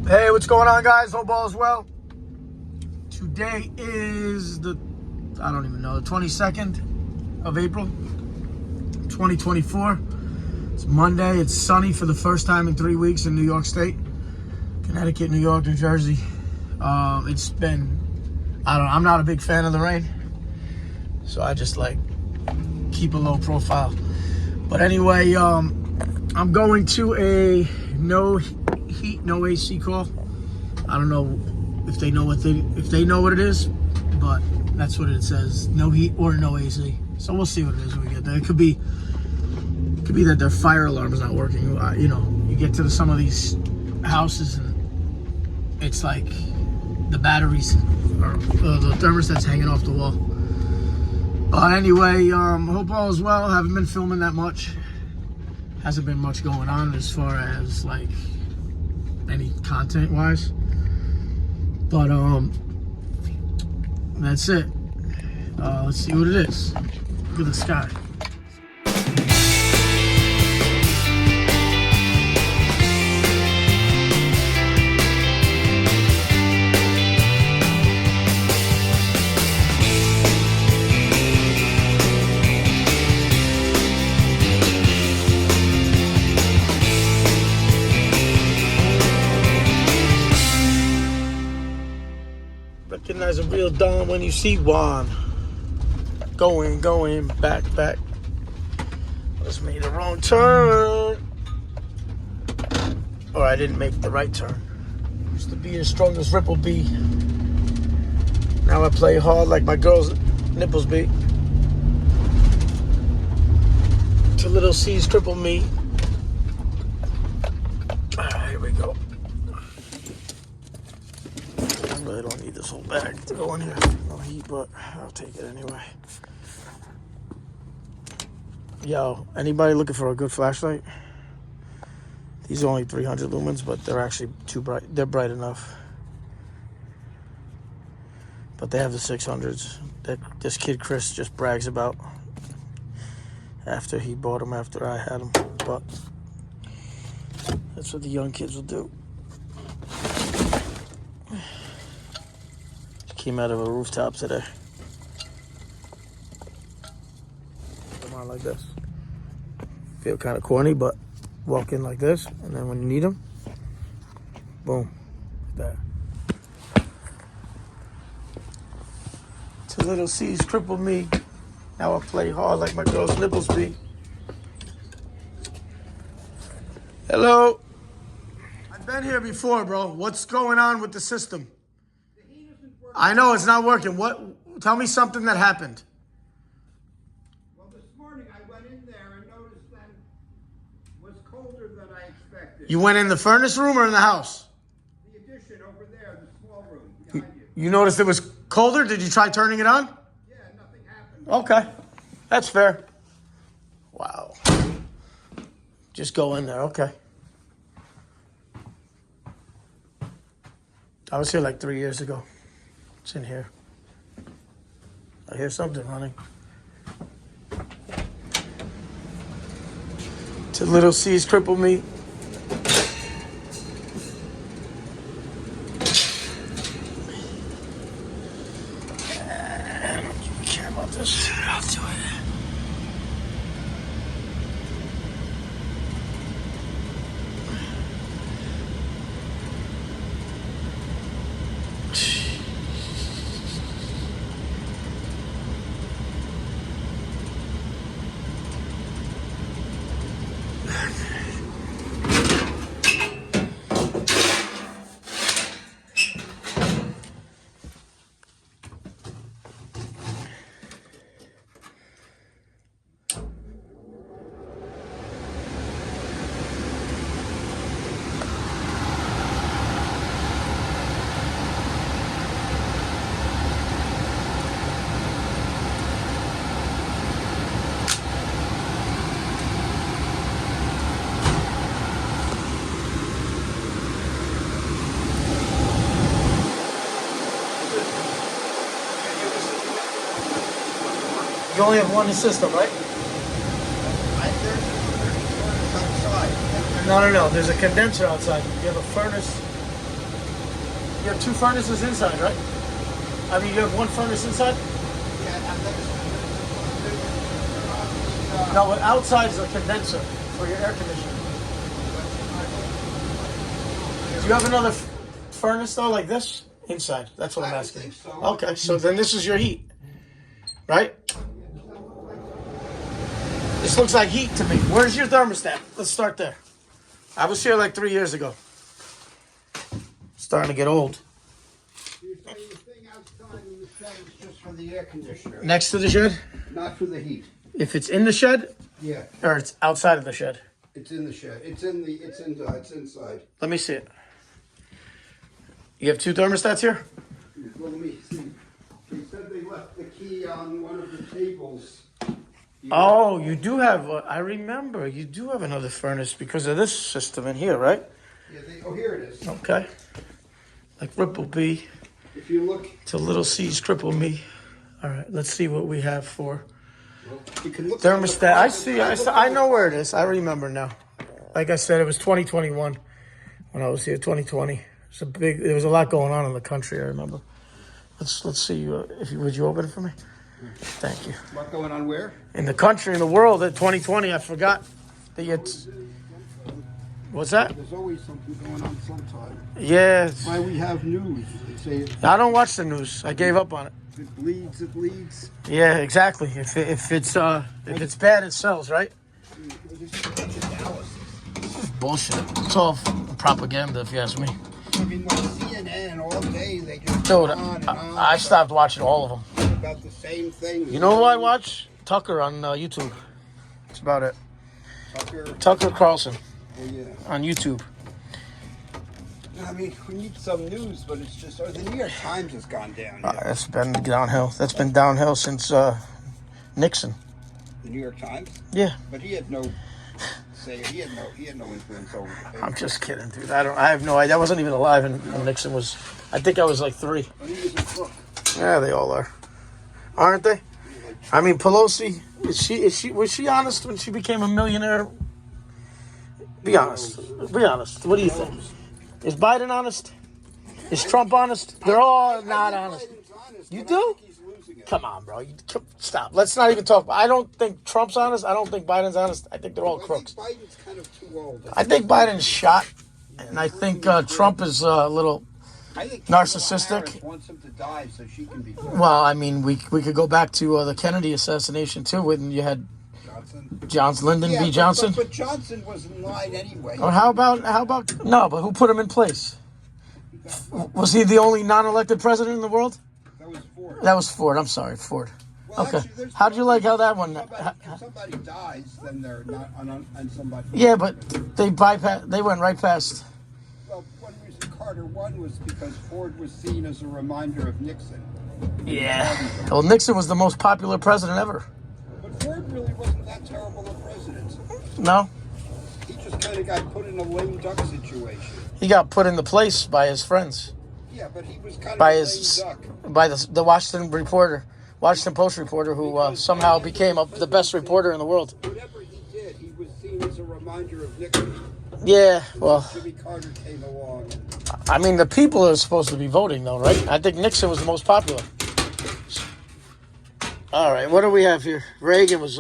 Hey, what's going on, guys? Hope all is well. Today is the 22nd of April, 2024. It's Monday. It's sunny for the first time in 3 weeks in New York State. Connecticut, New York, New Jersey. It's been, I'm not a big fan of the rain. So I just keep a low profile. But anyway, I'm going to a no heat, no AC call. I don't know if they know what it is, but that's what it says. No heat or no AC. So we'll see what it is when we get there. It could be that their fire alarm is not working. You get to some of these houses and it's like the batteries or the thermostat's hanging off the wall. But anyway, hope all is well. Haven't been filming that much. Hasn't been much going on as far as any content wise. But that's it. Let's see what it is. Look at the sky. Recognize a real Don when you see one. Going, back. Just made a wrong turn. Or I didn't make the right turn. Used to be as strong as Ripple be. Now I play hard like my girl's nipples be. Till little C's cripple me. Alright, here we go. I really don't need this whole bag to go in here. No heat, but I'll take it anyway. Yo, anybody looking for a good flashlight? These are only 300 lumens, but they're actually too bright. They're bright enough. But they have the 600s that this kid Chris just brags about after he bought them after I had them. But that's what the young kids will do. Came out of a rooftop today. Come on like this. Feel kind of corny, but walk in like this, and then when you need them, boom, like that. Till little C's crippled me. Now I play hard like my girl's nipples be. Hello. I've been here before, bro. What's going on with the system? I know it's not working. What? Tell me something that happened. Well, this morning I went in there and noticed that it was colder than I expected. You went in the furnace room or in the house? The addition over there, the small room behind you. You noticed it was colder? Did you try turning it on? Yeah, nothing happened. Okay. That's fair. Wow. Just go in there. Okay. I was here like 3 years ago. It's in here. I hear something running. Till little C's cripple me. I don't even care about this. I'll do it. You only have one system, right? No. There's a condenser outside. You have a furnace You have two furnaces inside, right? I mean, you have one furnace inside? No, but outside is a condenser for your air conditioning. Do you have another furnace though, like this? Inside. That's what I'm asking. So. Okay, so then this is your heat, right? This looks like heat to me. Where's your thermostat? Let's start there. I was here like 3 years ago. Starting to get old. You're saying the thing outside in the shed is just for the air conditioner, Next to the shed? not for the heat. If it's in the shed, Yeah, or it's outside of the shed? it's in the shed. It's inside. Let me see it. You have two thermostats here? Well, let me see. They said they left the key on one of the tables. Oh, you do have, I remember, you do have another furnace because of this system in here, right? Yeah, here it is. Okay. Like Ripple B If you look, to Little C's Cripple Me. All right, let's see what we have for you can look. thermostat. I know where it is. I remember now. Like I said, it was 2021 when I was here, 2020. There was a lot going on in the country, I remember. Let's see, would you open it for me? Thank you. What going on where? In the country, in the world, at 2020, I forgot that what's that? There's always something going on sometime. Yeah. Why we have news? They say I don't watch the news. I gave up on it. if it bleeds, it leads. Yeah, exactly. If it's bad, it sells, right? Bullshit. It's all propaganda, if you ask me. I mean, like CNN all day, they just Dude, go on and on I stopped watching all of them. about the same thing. You know who I watch? Tucker on YouTube. That's about it. Tucker Carlson Oh, yeah. on YouTube. I mean, we need some news, but it's just, the New York Times has gone down. That's been downhill. That's been downhill since Nixon. The New York Times? Yeah. But he had no say. He had no influence over the paper. I'm just kidding, dude. I have no idea. I wasn't even alive when Nixon was. I think I was like 3. But he was a crook. Yeah, they all are, aren't they? I mean, Pelosi. Was she honest when she became a millionaire? Be honest. Be honest. What do you think? Is Biden honest? Is Trump honest? They're all not honest. You do? Come on, bro. Stop. Let's not even talk. I don't think Trump's honest. I don't think Biden's honest. I think they're all crooks. I think Biden's kind of too old. I think Biden's shot, and I think Trump is a little narcissistic. Harris wants him to die so she can be good. Well, I mean, we could go back to the Kennedy assassination too, when you had Lyndon B. Johnson. But Johnson was in line anyway. Or how about no? But who put him in place? Was he the only non-elected president in the world? That was Ford. That was Ford. I'm sorry, Ford. Well, Okay. actually, How'd you like how that one? If somebody dies, then they're not on somebody. Yeah, but they went right past. Well, one reason Carter won was because Ford was seen as a reminder of Nixon. Yeah. Well, Nixon was the most popular president ever. But Ford really wasn't that terrible a president. No. He just kind of got put in a lame duck situation. He got put into place by his friends. Yeah, but he was kind of By a his lame duck. by the Washington Post reporter, who somehow became the best reporter in the world. Whatever he did, he was seen as a reminder of Nixon. Yeah, well, Jimmy Carter came along. I mean, the people are supposed to be voting, though, right? I think Nixon was the most popular. All right, what do we have here? Reagan was,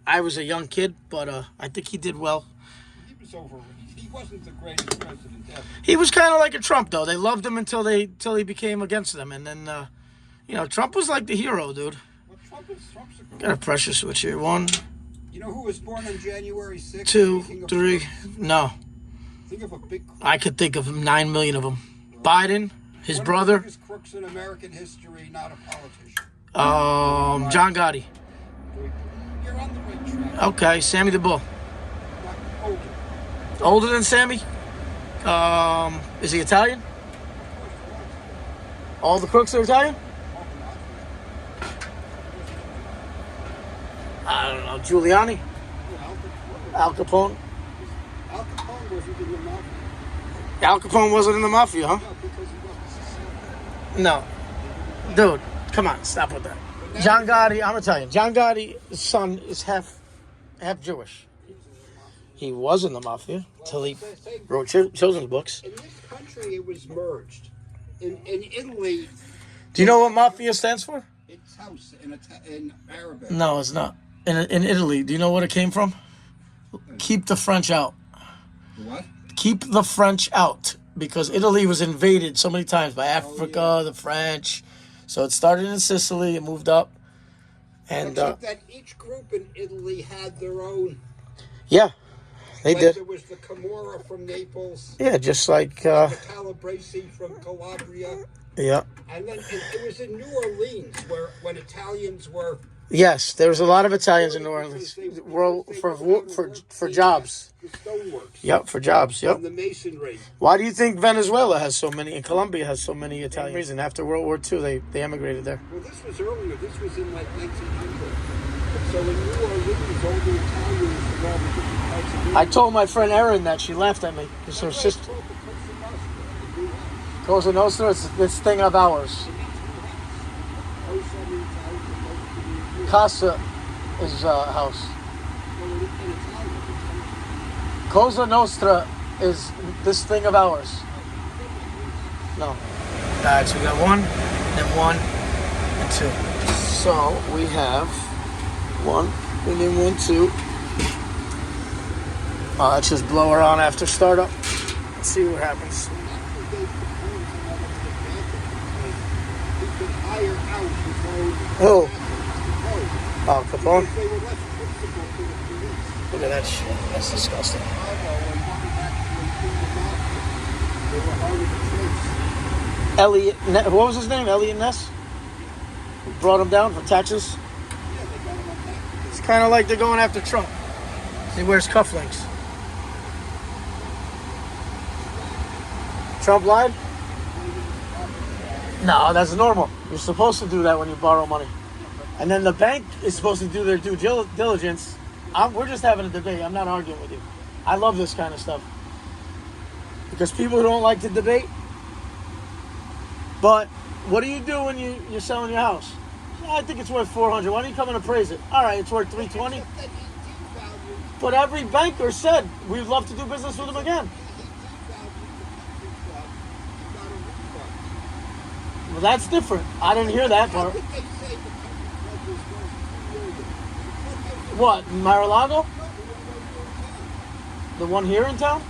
I was a young kid, but I think he did well. He was over. He wasn't the greatest president ever. He was kind of like a Trump, though. They loved him until he became against them, and then, Trump was like the hero, dude. Well, Trump's a Got a pressure switch here. 1, You know who was born on January 6th? 2, Speaking of 3. crooks, No, Think of a big crook. I could think of 9 million of them. Biden, his One brother, of the biggest crooks in American history, not a politician. John Gotti. You're on the right track. Okay, Sammy the Bull. Not older. Older than Sammy? Is he Italian? All the crooks are Italian? I don't know. Giuliani? Al Capone? Al Capone wasn't in the mafia. Al Capone wasn't in the mafia, huh? No, because he wasn't. No. Dude, come on, stop with that. John Gotti, I'm Italian. John Gotti's son is half Jewish. He was in the mafia until he Well, say, wrote children's books. in this country, it was merged. In Italy, Do you know what mafia stands for? it's house in Arabic. No, it's not. In Italy, do you know what it came from? Keep the French out. What? Keep the French out. Because Italy was invaded so many times by Africa, the French. So it started in Sicily, it moved up. And Except that each group in Italy had their own. yeah, they Like did. there was the Camorra from Naples. Yeah, just like The Calabrese from Calabria. yeah. And then it was in New Orleans where when Italians were Yes, there was a lot of Italians in New Orleans. For jobs. the stoneworks. Yep, for jobs. Yep. And the masonry. Why do you think Venezuela has so many and Colombia has so many Italians? Reason after World War II they emigrated there. Well, this was earlier. This was in like 1900. So in New Orleans, all the Italians from all the different parts of I told my friend Erin that she laughed at me because her sister. Cosa Nostra is this thing of ours. Casa is a house. Cosa Nostra is this thing of ours. No. Alright, so we got 1, then 1, and 2. So we have 1, and then 1, 2. Let's just blow her on after startup. Let's see what happens. Oh. Oh, Capone? Look at that shit. That's disgusting. Elliot, what was his name? Elliot Ness? Who brought him down for taxes? It's kind of like they're going after Trump. He wears cufflinks. Trump lied? No, that's normal. You're supposed to do that when you borrow money. And then the bank is supposed to do their due diligence. We're just having a debate. I'm not arguing with you. I love this kind of stuff. Because people who don't like to debate. But what do you do when you're selling your house? I think it's worth $400. Why don't you come and appraise it? All right, it's worth $320. But every banker said we'd love to do business with them again. Well, that's different. I didn't hear that part. What, Mar-a-Lago? The one here in town?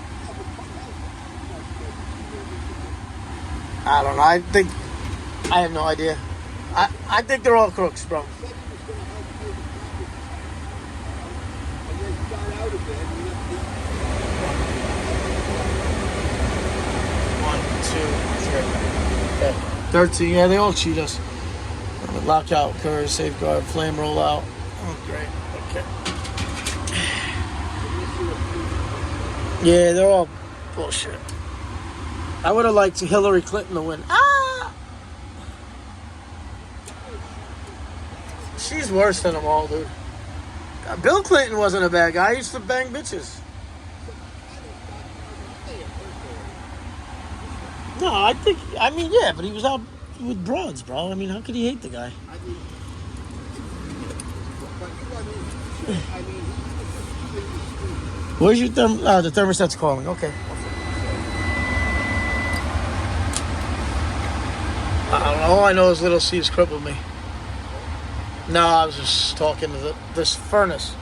I don't know. I have no idea. I think they're all crooks, bro. 1, 2, 3. Okay. 13, yeah, they all cheat us. Lockout, curve, safeguard, flame rollout. Oh, great. Okay. Yeah, they're all bullshit. I would have liked Hillary Clinton to win. She's worse than them all, dude. Bill Clinton wasn't a bad guy. He used to bang bitches. No, I mean, yeah, but he was out with broads, bro. I mean, how could he hate the guy? Where's your the thermostat's calling. Okay. I don't know. All I know is Little C's crippled me. No, I was just talking to this furnace.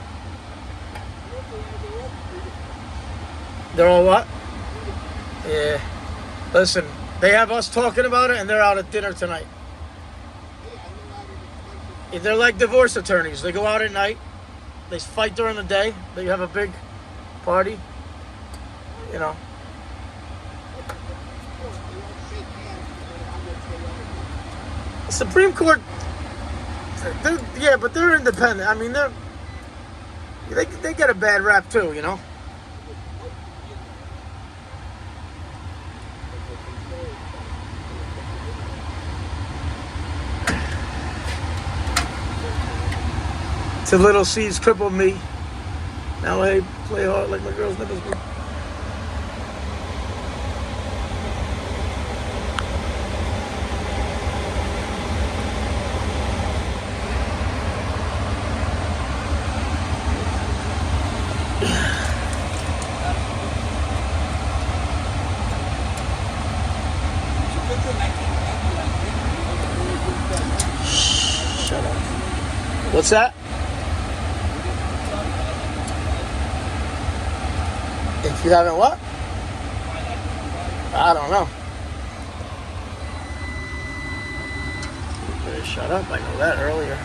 They're all what? Yeah. Listen, they have us talking about it, and they're out at dinner tonight. They're like divorce attorneys. They go out at night. They fight during the day. They have a big party. You know. Supreme Court. But they're independent. I mean, they get a bad rap too. You know. To Little C's crippled me. Now I play hard like my girl's nipples do. What's that? If you haven't what? I don't know. Better shut up. I know that earlier.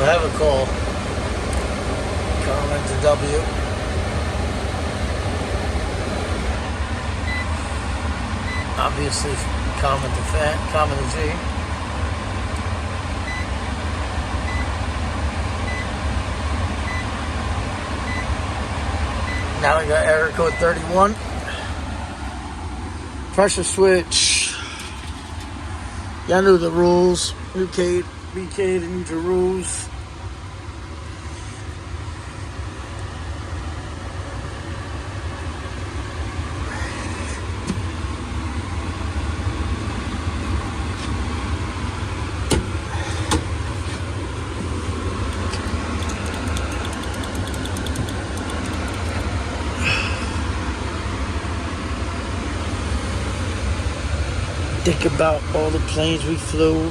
I have a call. Comment to W. Obviously, comment to Fat, comment to G. Now I got error code 31. Pressure switch. Y'all knew the rules. BK to new to rules. Think about all the planes we flew.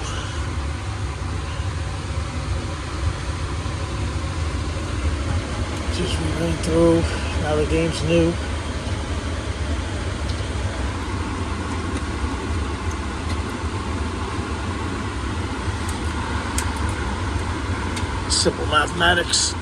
Just we went through. Now the game's new. Simple mathematics.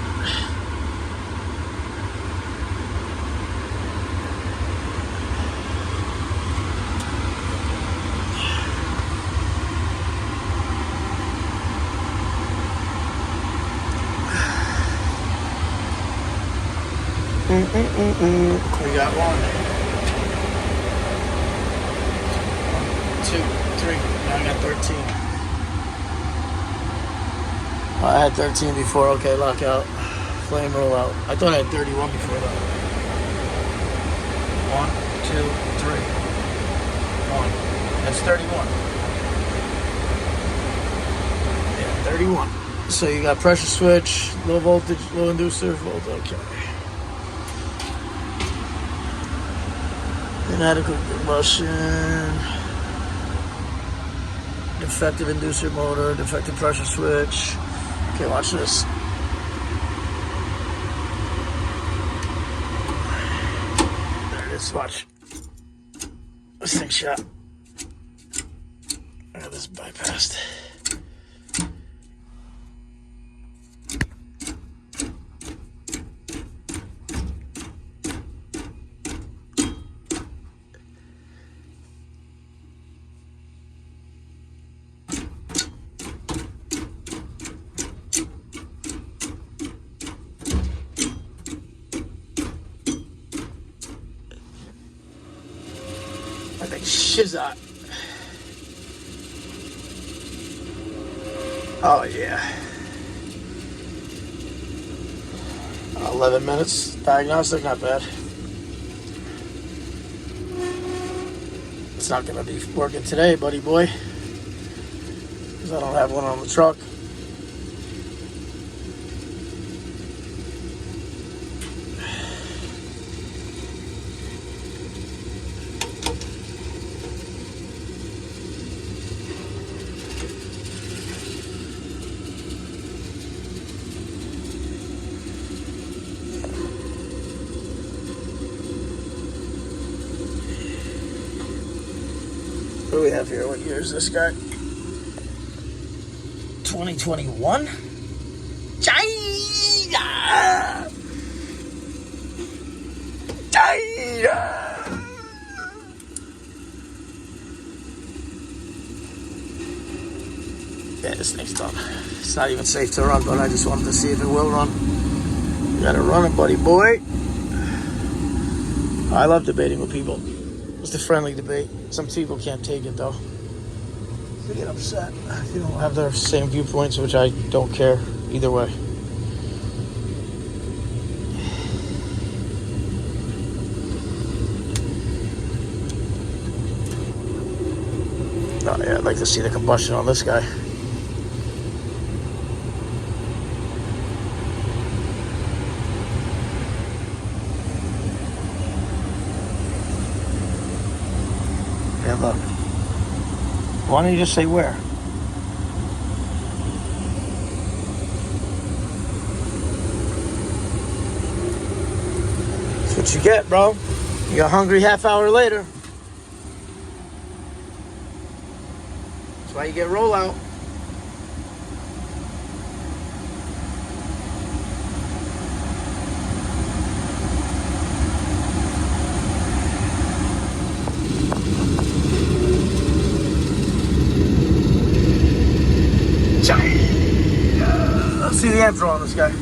We got 1, 2, 3. Now I got 13. Oh, I had 13 before. Okay, lockout. Flame rollout. I thought I had 31 before that. 1, 2, 3. 1. That's 31. Yeah, 31. So you got pressure switch, low voltage, low inducer, voltage. Okay. Inadequate combustion, defective inducer motor, defective pressure switch. Okay, watch this. There it is, watch. This thing shot. I got this bypassed. I think shizot. Oh yeah. 11 minutes. Diagnostic, not bad. It's not gonna be working today, buddy boy, because I don't have one on the truck. What do we have here? What year is this guy? 2021? China! China! Okay, this thing's done. It's not even safe to run, but I just wanted to see if it will run. You gotta run it, buddy boy. I love debating with people. It's a friendly debate. Some people can't take it, though. They get upset if you don't have their same viewpoints, which I don't care either way. Oh, yeah, I'd like to see the combustion on this guy. Yeah, look. Why don't you just say where? That's what you get, bro. You got hungry half hour later. That's why you get rollout. Let's see the intro on this guy.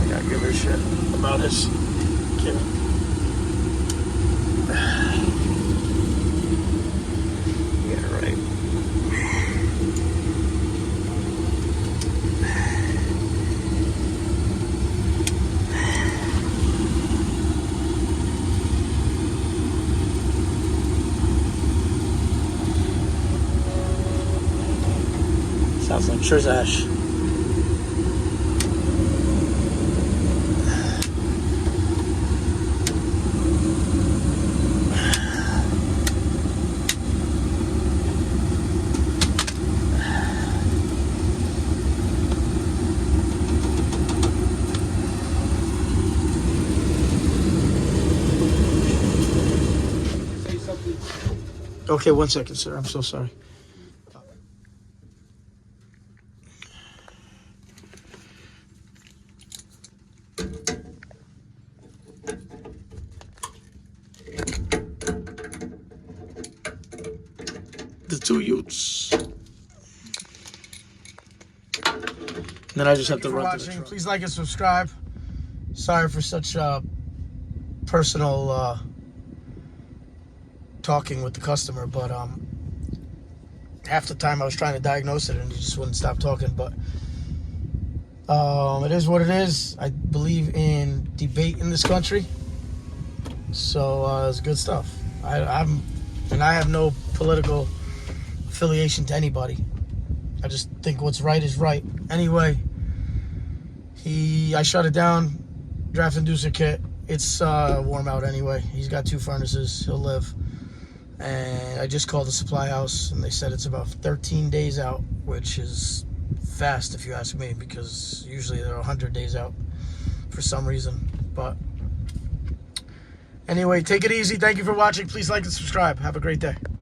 I gotta give her a shit about his kid. Yeah, right. Sounds like Trizash. Okay, 1 second, sir. I'm so sorry. The two youths. And then I just have to run to the truck. Please like and subscribe. Sorry for such personal talking with the customer, but half the time I was trying to diagnose it and he just wouldn't stop talking. But it is what it is. I believe in debate in this country, so it's good stuff. I have no political affiliation to anybody. I just think what's right is right. Anyway, I shut it down. Draft inducer kit. It's warm out anyway. He's got 2 furnaces. He'll live. And I just called the supply house, and they said it's about 13 days out, which is fast if you ask me, because usually they're 100 days out for some reason. But anyway, take it easy. Thank you for watching. Please like and subscribe. Have a great day.